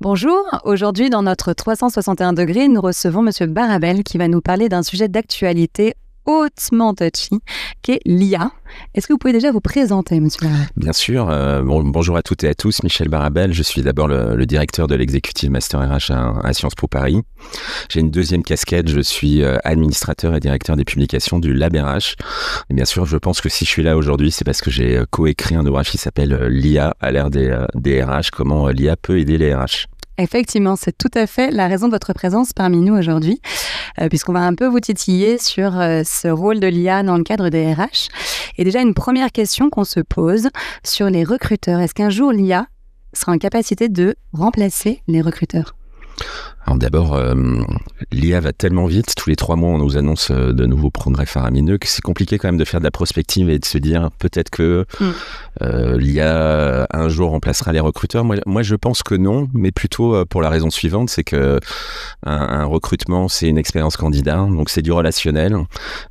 Bonjour, aujourd'hui dans notre 361 degrés, nous recevons Monsieur Barabel qui va nous parler d'un sujet d'actualité hautement touchy, qui est l'IA. Est-ce que vous pouvez déjà vous présenter, Monsieur Barabel ? Bien sûr. Bonjour à toutes et à tous. Michel Barabel, je suis d'abord le directeur de l'Executive Master RH à Sciences Po Paris. J'ai une deuxième casquette, je suis administrateur et directeur des publications du Lab RH. Et bien sûr, je pense que si je suis là aujourd'hui, c'est parce que j'ai coécrit un ouvrage qui s'appelle l'IA à l'ère des RH, comment l'IA peut aider les RH. Effectivement, c'est tout à fait la raison de votre présence parmi nous aujourd'hui, puisqu'on va un peu vous titiller sur ce rôle de l'IA dans le cadre des RH. Et déjà, une première question qu'on se pose sur les recruteurs. Est-ce qu'un jour, l'IA sera en capacité de remplacer les recruteurs ? Alors d'abord, l'IA va tellement vite, tous les 3 mois on nous annonce de nouveaux progrès faramineux que c'est compliqué quand même de faire de la prospective et de se dire peut-être que l'IA un jour remplacera les recruteurs. Moi je pense que non, mais plutôt pour la raison suivante, c'est que un recrutement c'est une expérience candidat, donc c'est du relationnel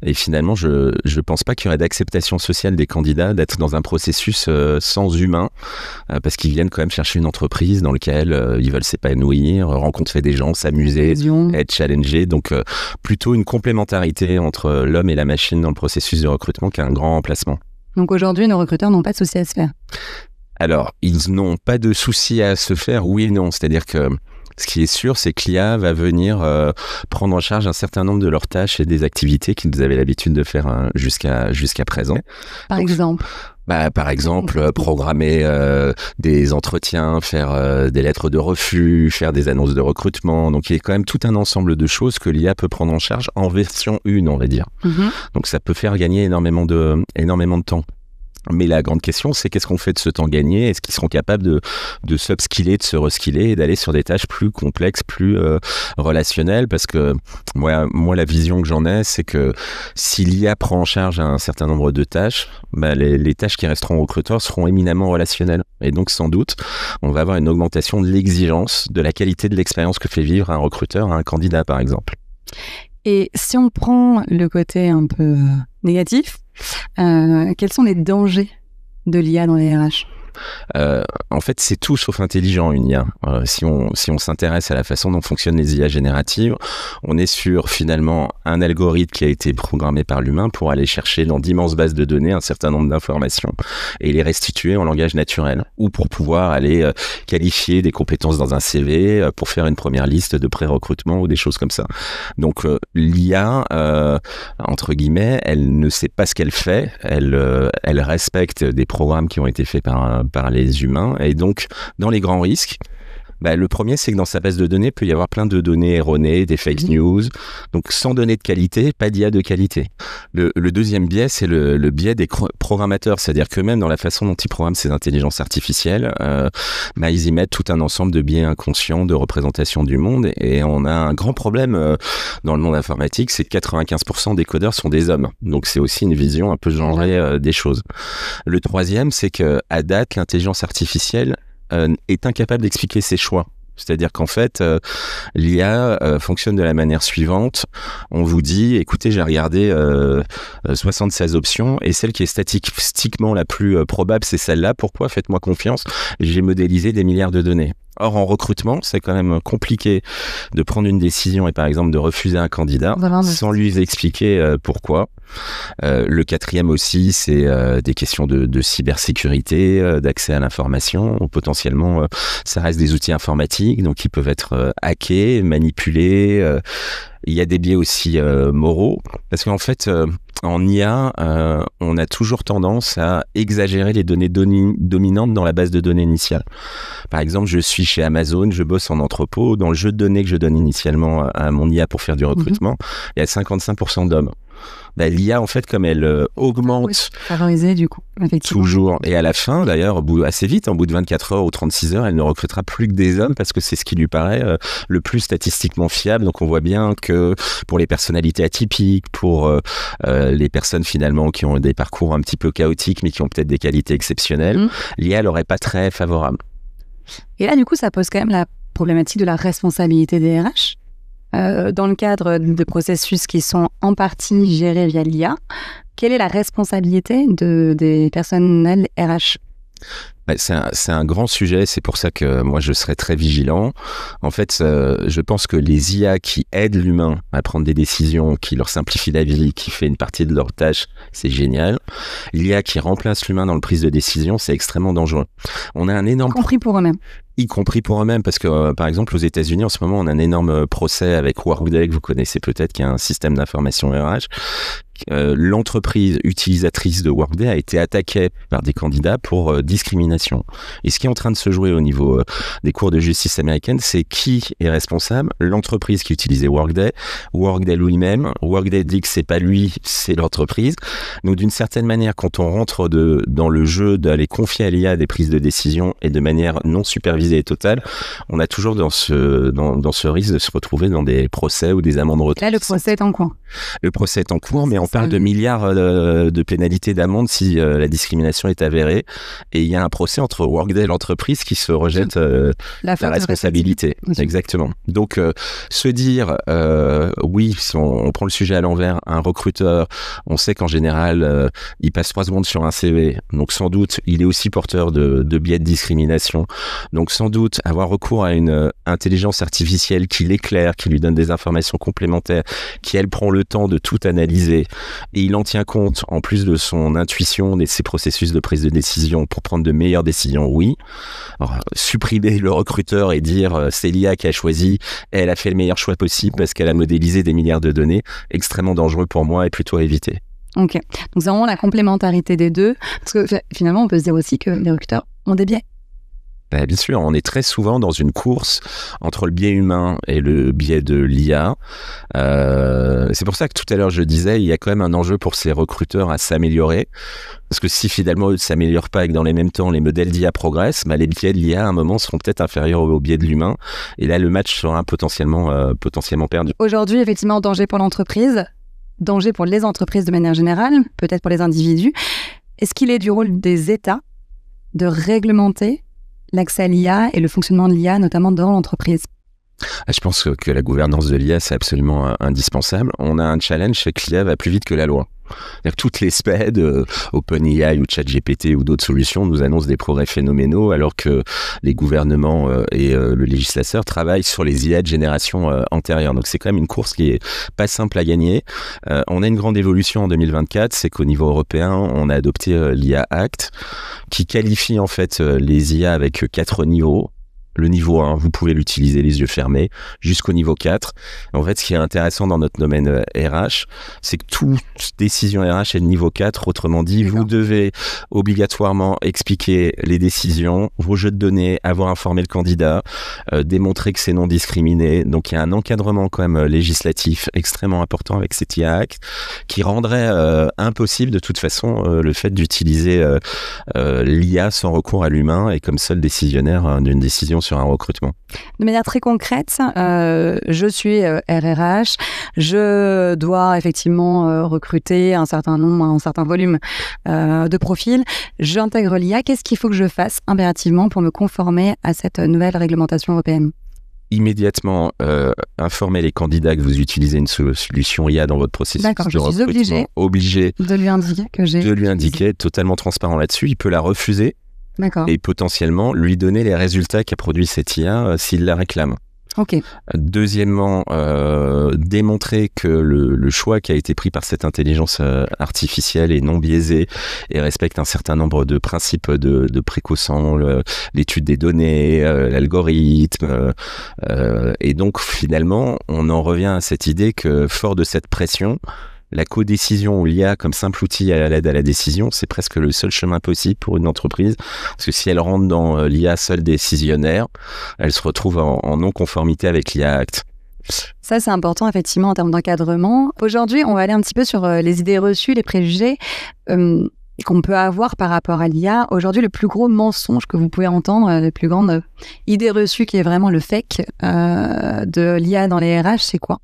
et finalement je pense pas qu'il y aurait d'acceptation sociale des candidats d'être dans un processus sans humain parce qu'ils viennent quand même chercher une entreprise dans laquelle ils veulent s'épanouir, rencontrer des gens, s'amuser, être challengés. Donc, plutôt une complémentarité entre l'homme et la machine dans le processus de recrutement qu'un grand remplacement. Donc aujourd'hui, nos recruteurs n'ont pas de souci à se faire. Alors, ils n'ont pas de souci à se faire, oui et non. C'est-à-dire que ce qui est sûr, c'est que l'IA va venir prendre en charge un certain nombre de leurs tâches et des activités qu'ils avaient l'habitude de faire jusqu'à présent. Par exemple programmer des entretiens, faire des lettres de refus, faire des annonces de recrutement. Donc, il y a quand même tout un ensemble de choses que l'IA peut prendre en charge en version 1, on va dire. Donc, ça peut faire gagner énormément de temps. Mais la grande question, c'est qu'est-ce qu'on fait de ce temps gagné ? Est-ce qu'ils seront capables de s'upskiller, de se reskiller et d'aller sur des tâches plus complexes, plus relationnelles ? Parce que moi, la vision que j'en ai, c'est que si l'IA prend en charge un certain nombre de tâches, les tâches qui resteront aux recruteurs seront éminemment relationnelles. Et donc, sans doute, on va avoir une augmentation de l'exigence, de la qualité de l'expérience que fait vivre un recruteur à un candidat, par exemple. Et si on prend le côté un peu négatif, quels sont les dangers de l'IA dans les RH ? En fait, c'est tout sauf intelligent une IA. Si on s'intéresse à la façon dont fonctionnent les IA génératives, on est sur finalement un algorithme qui a été programmé par l'humain pour aller chercher dans d'immenses bases de données un certain nombre d'informations et les restituer en langage naturel ou pour pouvoir aller qualifier des compétences dans un CV pour faire une première liste de pré-recrutement ou des choses comme ça. Donc l'IA, entre guillemets, elle ne sait pas ce qu'elle fait, elle respecte des programmes qui ont été faits par les humains. Et donc, dans les grands risques, le premier, c'est que dans sa base de données, il peut y avoir plein de données erronées, des fake news. Donc, sans données de qualité, pas d'IA de qualité. Le deuxième biais, c'est le biais des programmateurs. C'est-à-dire que même dans la façon dont ils programment ces intelligences artificielles, ils y mettent tout un ensemble de biais inconscients, de représentation du monde. Et on a un grand problème dans le monde informatique, c'est que 95% des codeurs sont des hommes. Donc, c'est aussi une vision un peu genrée des choses. Le troisième, c'est que à date, l'intelligence artificielle est incapable d'expliquer ses choix. C'est-à-dire qu'en fait, l'IA fonctionne de la manière suivante. On vous dit, écoutez, j'ai regardé 76 options et celle qui est statistiquement la plus probable, c'est celle-là. Pourquoi ? Faites-moi confiance. J'ai modélisé des milliards de données. Or, en recrutement, c'est quand même compliqué de prendre une décision et par exemple de refuser un candidat sans lui expliquer pourquoi. Le quatrième aussi, c'est des questions de cybersécurité, d'accès à l'information. Potentiellement, ça reste des outils informatiques, donc ils peuvent être hackés, manipulés. Il y a des biais aussi moraux, parce qu'en fait, en IA, on a toujours tendance à exagérer les données dominantes dans la base de données initiale. Par exemple, je suis chez Amazon, je bosse en entrepôt. Dans le jeu de données que je donne initialement à mon IA pour faire du recrutement, il y a 55% d'hommes. L'IA, en fait, comme elle augmente favorisée, du coup, effectivement. Toujours. Et à la fin, d'ailleurs, assez vite, en bout de 24 heures ou 36 heures, elle ne recrutera plus que des hommes parce que c'est ce qui lui paraît le plus statistiquement fiable. Donc, on voit bien que pour les personnalités atypiques, pour les personnes finalement qui ont des parcours un petit peu chaotiques mais qui ont peut-être des qualités exceptionnelles, l'IA n'aurait pas très favorable. Et là, du coup, ça pose quand même la problématique de la responsabilité des RH. Dans le cadre de processus qui sont en partie gérés via l'IA, quelle est la responsabilité des personnels RH ? C'est un grand sujet, c'est pour ça que moi je serais très vigilant. En fait, je pense que les IA qui aident l'humain à prendre des décisions, qui leur simplifient la vie, qui fait une partie de leurs tâches, c'est génial. L'IA qui remplace l'humain dans le prise de décision, c'est extrêmement dangereux. On a un énorme... Compris pour eux-mêmes. Y compris pour eux-mêmes, parce que par exemple aux États-Unis en ce moment on a un énorme procès avec Workday, que vous connaissez peut-être, qui est un système d'information RH. L'entreprise utilisatrice de Workday a été attaquée par des candidats pour discrimination. Et ce qui est en train de se jouer au niveau des cours de justice américaines, c'est qui est responsable? L'entreprise qui utilisait Workday, Workday lui-même. Workday dit que c'est pas lui, c'est l'entreprise. Donc d'une certaine manière, quand on rentre dans le jeu d'aller confier à l'IA des prises de décision et de manière non supervisée et totale, on a toujours dans ce risque de se retrouver dans des procès ou des amendes retentissantes. Là, le procès est en cours. Le procès est en cours, mais on parle de milliards de pénalités d'amende si la discrimination est avérée. Et il y a un procès entre Workday et l'entreprise qui se rejette la responsabilité. Exactement. Donc, se dire, oui, si on prend le sujet à l'envers, un recruteur, on sait qu'en général, il passe 3 secondes sur un CV. Donc, sans doute, il est aussi porteur de biais de discrimination. Donc, sans doute, avoir recours à une intelligence artificielle qui l'éclaire, qui lui donne des informations complémentaires, qui, elle, prend le temps de tout analyser et il en tient compte en plus de son intuition et de ses processus de prise de décision pour prendre de meilleures décisions, oui. Alors, supprimer le recruteur et dire c'est l'IA qui a choisi, elle a fait le meilleur choix possible parce qu'elle a modélisé des milliards de données, extrêmement dangereux pour moi et plutôt à éviter. Ok, donc c'est vraiment la complémentarité des deux, parce que finalement on peut se dire aussi que les recruteurs ont des biais. Bien sûr, on est très souvent dans une course entre le biais humain et le biais de l'IA. C'est pour ça que tout à l'heure je disais, il y a quand même un enjeu pour ces recruteurs à s'améliorer. Parce que si finalement eux ne s'améliorent pas et que dans les mêmes temps les modèles d'IA progressent, les biais de l'IA à un moment seront peut-être inférieurs aux biais de l'humain. Et là, le match sera potentiellement perdu. Aujourd'hui, effectivement, danger pour l'entreprise, danger pour les entreprises de manière générale, peut-être pour les individus. Est-ce qu'il est du rôle des États de réglementer l'accès à l'IA et le fonctionnement de l'IA, notamment dans l'entreprise? Je pense que la gouvernance de l'IA, c'est absolument indispensable. On a un challenge, c'est que l'IA va plus vite que la loi. C'est-à-dire que toutes les SPED, OpenAI ou ChatGPT ou d'autres solutions nous annoncent des progrès phénoménaux alors que les gouvernements et le législateur travaillent sur les IA de génération antérieure. Donc c'est quand même une course qui est pas simple à gagner. On a une grande évolution en 2024, c'est qu'au niveau européen, on a adopté l'IA Act qui qualifie en fait les IA avec 4 niveaux. Le niveau 1, vous pouvez l'utiliser les yeux fermés, jusqu'au niveau 4. En fait, ce qui est intéressant dans notre domaine RH, c'est que toute décision RH est de niveau 4. Autrement dit, vous devez obligatoirement expliquer les décisions, vos jeux de données, avoir informé le candidat, démontrer que c'est non discriminé. Donc, il y a un encadrement quand même législatif extrêmement important avec cet IA Act qui rendrait impossible de toute façon le fait d'utiliser l'IA sans recours à l'humain et comme seul décisionnaire d'une décision sur un recrutement. De manière très concrète, je suis RRH, je dois effectivement recruter un certain nombre, un certain volume de profils. J'intègre l'IA. Qu'est-ce qu'il faut que je fasse impérativement pour me conformer à cette nouvelle réglementation européenne? Immédiatement informer les candidats que vous utilisez une solution IA dans votre processus de recrutement. D'accord, je suis obligé de lui indiquer que j'ai... De lui indiquer, totalement transparent là-dessus. Il peut la refuser. D'accord. Et potentiellement lui donner les résultats qu'a produit cette IA s'il la réclame. Ok. Deuxièmement, démontrer que le choix qui a été pris par cette intelligence artificielle est non biaisé et respecte un certain nombre de principes de précaution, l'étude des données, l'algorithme. Et donc finalement, on en revient à cette idée que fort de cette pression, la codécision ou l'IA comme simple outil à l'aide à la décision, c'est presque le seul chemin possible pour une entreprise. Parce que si elle rentre dans l'IA seule décisionnaire, elle se retrouve en non-conformité avec l'IA Act. Ça, c'est important, effectivement, en termes d'encadrement. Aujourd'hui, on va aller un petit peu sur les idées reçues, les préjugés qu'on peut avoir par rapport à l'IA. Aujourd'hui, le plus gros mensonge que vous pouvez entendre, la plus grande idée reçue qui est vraiment le fake de l'IA dans les RH, c'est quoi?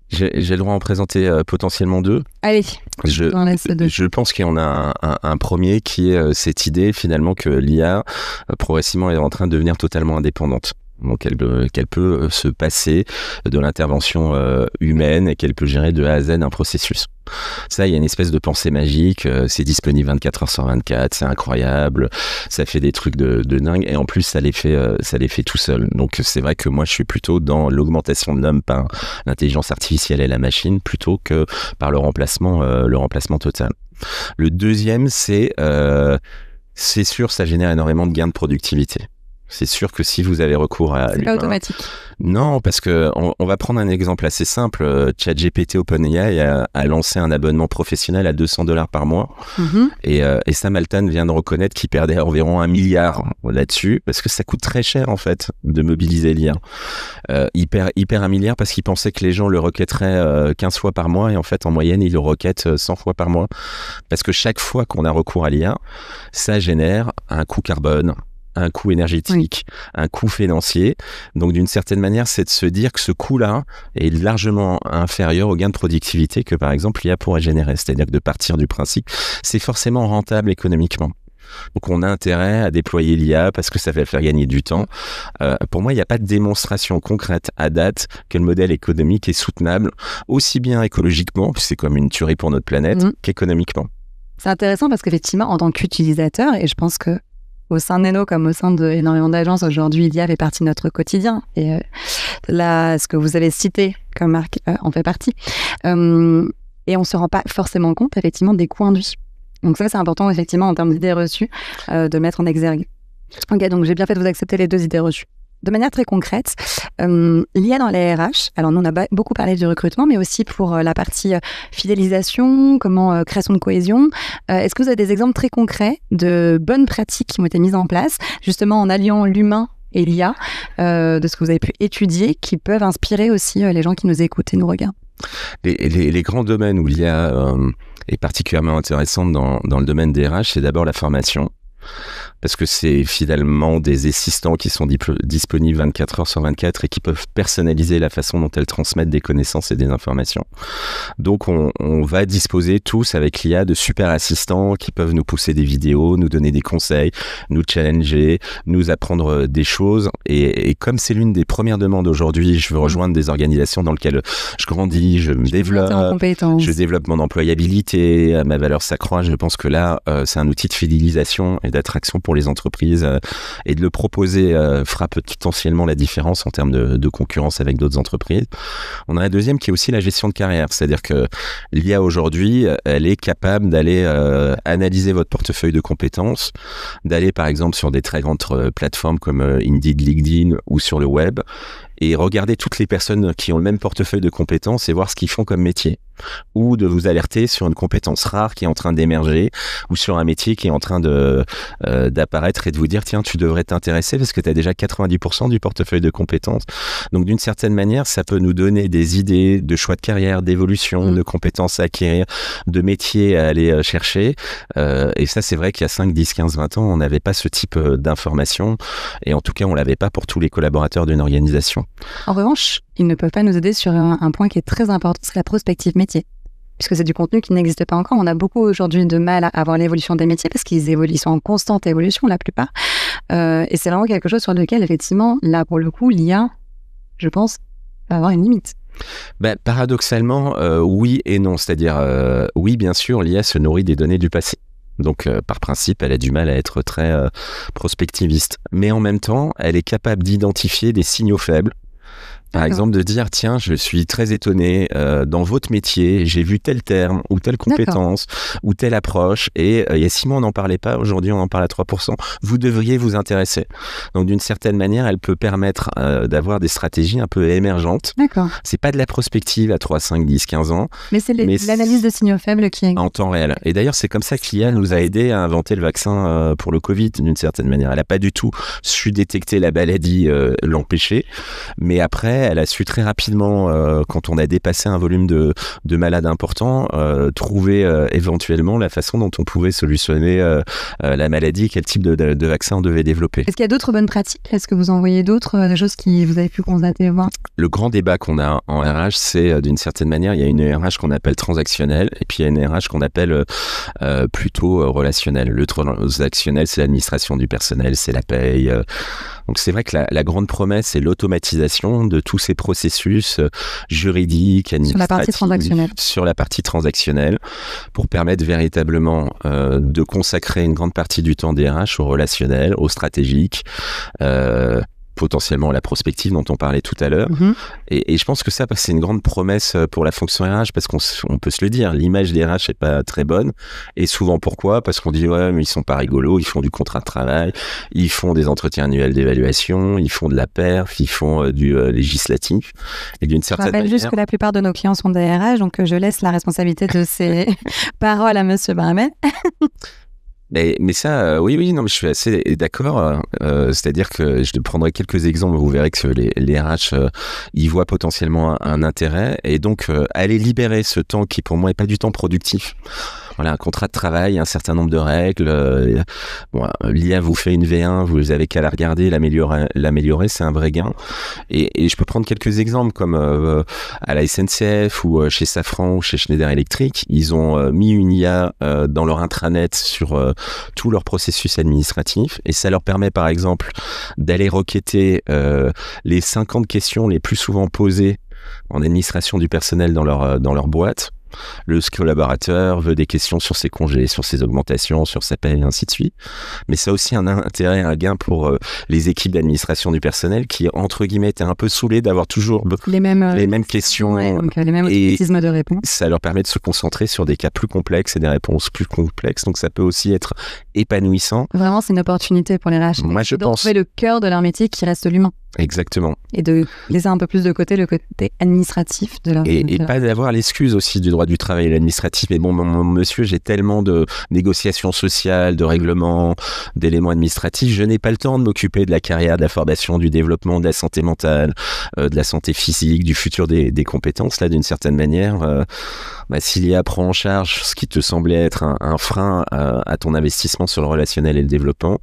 J'ai le droit d'en présenter potentiellement 2. Allez, je pense qu'il y en a un premier qui est cette idée finalement que l'IA progressivement est en train de devenir totalement indépendante. Donc qu'elle peut se passer de l'intervention humaine et qu'elle peut gérer de A à Z un processus. Ça, il y a une espèce de pensée magique, c'est disponible 24 heures sur 24, c'est incroyable, ça fait des trucs de dingue, et en plus ça les fait tout seul. Donc c'est vrai que moi je suis plutôt dans l'augmentation de l'homme par l'intelligence artificielle et la machine, plutôt que par le remplacement total. Le deuxième, c'est sûr, ça génère énormément de gains de productivité. C'est sûr que si vous avez recours à c'est pas automatique. Non, parce que on va prendre un exemple assez simple. ChatGPT OpenAI a lancé un abonnement professionnel à $200 par mois. Et Sam Altman vient de reconnaître qu'il perdait environ 1 milliard là-dessus, parce que ça coûte très cher en fait de mobiliser l'IA. Il perd 1 milliard parce qu'il pensait que les gens le requêteraient 15 fois par mois, et en fait en moyenne ils le requêtent 100 fois par mois. Parce que chaque fois qu'on a recours à l'IA, ça génère un coût carbone, un coût énergétique, un coût financier. Donc d'une certaine manière, c'est de se dire que ce coût-là est largement inférieur au gain de productivité que par exemple l'IA pourrait générer. C'est-à-dire que de partir du principe, c'est forcément rentable économiquement. Donc on a intérêt à déployer l'IA parce que ça va faire gagner du temps. Pour moi, il n'y a pas de démonstration concrète à date que le modèle économique est soutenable, aussi bien écologiquement, c'est comme une tuerie pour notre planète, qu'économiquement. C'est intéressant parce qu'effectivement, en tant qu'utilisateur, et je pense que au sein de Neno, comme au sein d'énormément d'agences, aujourd'hui, l'IA fait partie de notre quotidien. Et là, ce que vous avez cité comme marque en fait partie. Et on ne se rend pas forcément compte, effectivement, des coûts induits. Donc ça, c'est important, effectivement, en termes d'idées reçues, de mettre en exergue. Ok, donc j'ai bien fait de vous accepter les 2 idées reçues. De manière très concrète, l'IA dans les RH, alors nous on a beaucoup parlé du recrutement, mais aussi pour la partie fidélisation, création de cohésion. Est-ce que vous avez des exemples très concrets de bonnes pratiques qui ont été mises en place, justement en alliant l'humain et l'IA, de ce que vous avez pu étudier, qui peuvent inspirer aussi les gens qui nous écoutent et nous regardent? Les grands domaines où l'IA est particulièrement intéressante dans le domaine des RH, c'est d'abord la formation. Parce que c'est finalement des assistants qui sont disponibles 24 heures sur 24 et qui peuvent personnaliser la façon dont elles transmettent des connaissances et des informations. Donc on va disposer tous avec l'IA de super assistants qui peuvent nous pousser des vidéos, nous donner des conseils, nous challenger, nous apprendre des choses. Et comme c'est l'une des premières demandes aujourd'hui, je veux rejoindre des organisations dans lesquelles je grandis, je me développe, je développe mon employabilité, ma valeur s'accroît. Je pense que là, c'est un outil de fidélisation et d'attraction pour les entreprises, et de le proposer fera potentiellement la différence en termes de concurrence avec d'autres entreprises. On a un deuxième qui est aussi la gestion de carrière, c'est-à-dire que l'IA aujourd'hui, elle est capable d'aller analyser votre portefeuille de compétences, d'aller par exemple sur des très grandes plateformes comme Indeed, LinkedIn ou sur le web, et regarder toutes les personnes qui ont le même portefeuille de compétences et voir ce qu'ils font comme métier. Ou de vous alerter sur une compétence rare qui est en train d'émerger, ou sur un métier qui est en train d'apparaître, et de vous dire tiens, tu devrais t'intéresser parce que tu as déjà 90% du portefeuille de compétences. Donc d'une certaine manière, ça peut nous donner des idées de choix de carrière, d'évolution, de compétences à acquérir, de métiers à aller chercher. Et ça, c'est vrai qu'il y a 5, 10, 15, 20 ans, on n'avait pas ce type d'information, et en tout cas, on l'avait pas pour tous les collaborateurs d'une organisation. En revanche, ils ne peuvent pas nous aider sur un point qui est très important, c'est la prospective métier. Puisque c'est du contenu qui n'existe pas encore. On a beaucoup aujourd'hui de mal à voir l'évolution des métiers parce qu'ils évoluent, ils sont en constante évolution la plupart. Et c'est vraiment quelque chose sur lequel, effectivement, là pour le coup, l'IA, je pense, va avoir une limite. Paradoxalement, oui et non. C'est-à-dire, oui, bien sûr, l'IA se nourrit des données du passé. Donc, par principe, elle a du mal à être très prospectiviste. Mais en même temps, elle est capable d'identifier des signaux faibles. Par exemple, de dire, tiens, je suis très étonné, dans votre métier, j'ai vu tel terme, ou telle compétence, ou telle approche, et il y a 6 mois, on n'en parlait pas, aujourd'hui, on en parle à 3%. Vous devriez vous intéresser. Donc, d'une certaine manière, elle peut permettre d'avoir des stratégies un peu émergentes. D'accord. C'est pas de la prospective à 3, 5, 10, 15 ans. Mais c'est l'analyse de signaux faibles qui est... En temps réel. Et d'ailleurs, c'est comme ça que l'IA nous a aidé à inventer le vaccin pour le Covid, d'une certaine manière. Elle n'a pas du tout su détecter la maladie, l'empêcher, mais après, elle a su très rapidement, quand on a dépassé un volume de malades importants, trouver éventuellement la façon dont on pouvait solutionner la maladie, quel type de vaccin on devait développer. Est-ce qu'il y a d'autres bonnes pratiques? Est-ce que vous en voyez d'autres, des choses que vous avez pu constater, voir? Le grand débat qu'on a en RH, c'est d'une certaine manière, il y a une RH qu'on appelle transactionnelle, et puis il y a une RH qu'on appelle plutôt relationnelle. Le transactionnel, c'est l'administration du personnel, c'est la paye, Donc c'est vrai que la grande promesse, c'est l'automatisation de tous ces processus juridiques, administratifs, sur la partie transactionnelle, pour permettre véritablement de consacrer une grande partie du temps des RH au relationnel, au stratégique, potentiellement la prospective dont on parlait tout à l'heure. Et je pense que ça, c'est une grande promesse pour la fonction RH, parce qu'on peut se le dire, l'image des RH n'est pas très bonne. Et souvent, pourquoi ? Parce qu'on dit, ouais, mais ils sont pas rigolos, ils font du contrat de travail, ils font des entretiens annuels d'évaluation, ils font de la perf, ils font du législatif. Et d'une certaine manière... Je rappelle juste que la plupart de nos clients sont des RH, donc je laisse la responsabilité de ces paroles à Monsieur Barmet. Mais ça, oui, non, mais je suis assez d'accord. C'est-à-dire que je prendrai quelques exemples. Vous verrez que les RH y voient potentiellement un intérêt, et donc aller libérer ce temps qui pour moi est pas du temps productif. Voilà, un contrat de travail, un certain nombre de règles. L'IA vous fait une V1, vous avez qu'à la regarder, l'améliorer, c'est un vrai gain. Et je peux prendre quelques exemples comme à la SNCF ou chez Safran ou chez Schneider Electric. Ils ont mis une IA dans leur intranet sur tout leur processus administratif, et ça leur permet par exemple d'aller requêter les 50 questions les plus souvent posées en administration du personnel dans leur boîte. Le collaborateur veut des questions sur ses congés, sur ses augmentations, sur sa paie, et ainsi de suite. Mais ça a aussi un intérêt, un gain pour les équipes d'administration du personnel qui, entre guillemets, étaient un peu saoulés d'avoir toujours les mêmes questions. Ouais, donc les mêmes automatismes de réponse. Ça leur permet de se concentrer sur des cas plus complexes et des réponses plus complexes. Donc ça peut aussi être épanouissant. Vraiment, c'est une opportunité pour les RH. Moi, je pense. De trouver le cœur de leur métier qui reste l'humain. Exactement. Et de laisser un peu plus de côté le côté administratif de leur... Et pas d'avoir l'excuse aussi du droit du travail et l'administratif. Mais bon, monsieur, j'ai tellement de négociations sociales, de règlements, d'éléments administratifs, je n'ai pas le temps de m'occuper de la carrière, de la formation, du développement, de la santé mentale, de la santé physique, du futur des compétences. Là, d'une certaine manière, s'il y a prend en charge ce qui te semblait être un frein à ton investissement sur le relationnel et le développement,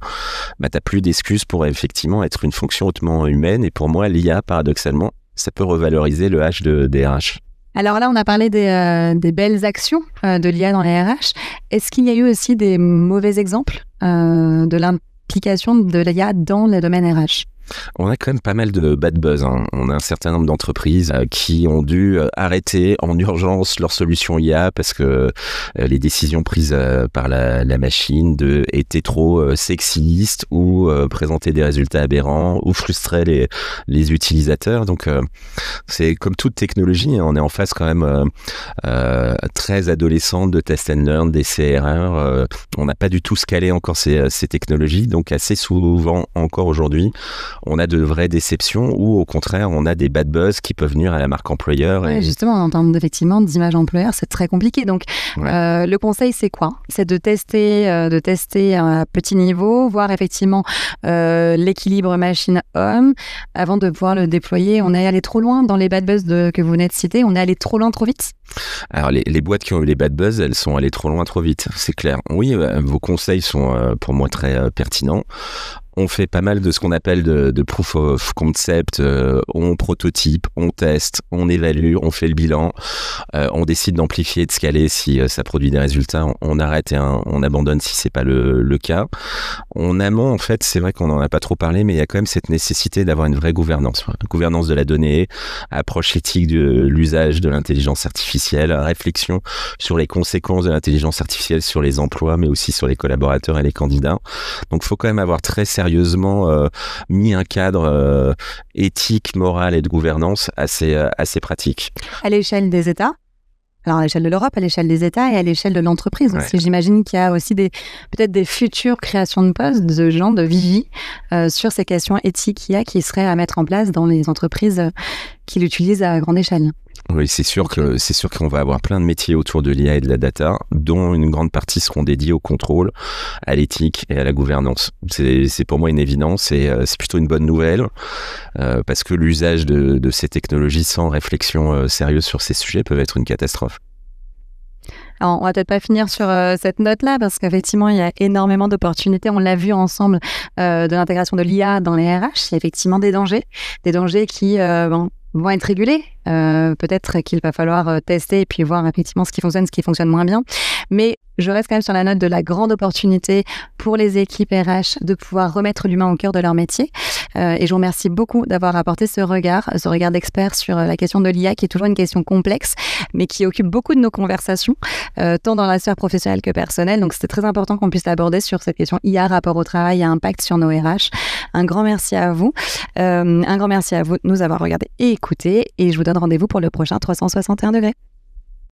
t'as plus d'excuses pour effectivement être une fonction hautement humaine. Et pour moi, l'IA, paradoxalement, ça peut revaloriser le H des RH. Alors là, on a parlé des belles actions de l'IA dans les RH. Est-ce qu'il y a eu aussi des mauvais exemples de l'implication de l'IA dans le domaine RH ? On a quand même pas mal de bad buzz. On a un certain nombre d'entreprises qui ont dû arrêter en urgence leur solution IA parce que les décisions prises par la machine étaient trop sexistes ou présentaient des résultats aberrants ou frustraient les utilisateurs. Donc c'est comme toute technologie, on est en phase quand même très adolescente de test and learn, des CRR. On n'a pas du tout scalé encore ces technologies, donc assez souvent encore aujourd'hui on a de vraies déceptions ou au contraire on a des bad buzz qui peuvent nuire à la marque employeur. Ouais, justement, en termes effectivement d'image employeur, c'est très compliqué. Donc le conseil, c'est quoi ? C'est de tester à petit niveau, voir effectivement l'équilibre machine-homme avant de pouvoir le déployer. On est allé trop loin dans les bad buzz que vous venez de citer. On est allé trop loin, trop vite ? Alors les boîtes qui ont eu les bad buzz, elles sont allées trop loin, trop vite, c'est clair. Oui, vos conseils sont pour moi très pertinents. On fait pas mal de ce qu'on appelle de proof of concept, on prototype, on teste, on évalue, on fait le bilan, on décide d'amplifier, de scaler si ça produit des résultats, on arrête et on abandonne si c'est pas le cas. En amont, en fait, c'est vrai qu'on en a pas trop parlé, mais il y a quand même cette nécessité d'avoir une vraie gouvernance. Gouvernance de la donnée, approche éthique de l'usage de l'intelligence artificielle, réflexion sur les conséquences de l'intelligence artificielle sur les emplois, mais aussi sur les collaborateurs et les candidats. Donc, il faut quand même avoir très sérieusement mis un cadre éthique, moral et de gouvernance assez pratique. À l'échelle des États ? Alors, à l'échelle de l'Europe, à l'échelle des États et à l'échelle de l'entreprise. Ouais. Parce que j'imagine qu'il y a aussi peut-être des futures créations de postes de gens de vigie sur ces questions éthiques qui seraient à mettre en place dans les entreprises qui l'utilisent à grande échelle. Oui, c'est sûr qu'on va avoir plein de métiers autour de l'IA et de la data, dont une grande partie seront dédiés au contrôle, à l'éthique et à la gouvernance. C'est pour moi une évidence et c'est plutôt une bonne nouvelle parce que l'usage de ces technologies sans réflexion sérieuse sur ces sujets peut être une catastrophe. Alors, on va peut-être pas finir sur cette note-là parce qu'effectivement, il y a énormément d'opportunités. On l'a vu ensemble de l'intégration de l'IA dans les RH. Il y a effectivement des dangers qui vont être régulés. Peut-être qu'il va falloir tester et puis voir effectivement ce qui fonctionne moins bien. Mais je reste quand même sur la note de la grande opportunité pour les équipes RH de pouvoir remettre l'humain au cœur de leur métier. Et je vous remercie beaucoup d'avoir apporté ce regard d'expert sur la question de l'IA, qui est toujours une question complexe, mais qui occupe beaucoup de nos conversations, tant dans la sphère professionnelle que personnelle. Donc, c'était très important qu'on puisse l'aborder sur cette question IA, rapport au travail et impact sur nos RH. Un grand merci à vous. Un grand merci à vous de nous avoir regardés et écoutés. Et je vous donne rendez-vous pour le prochain 361 degrés.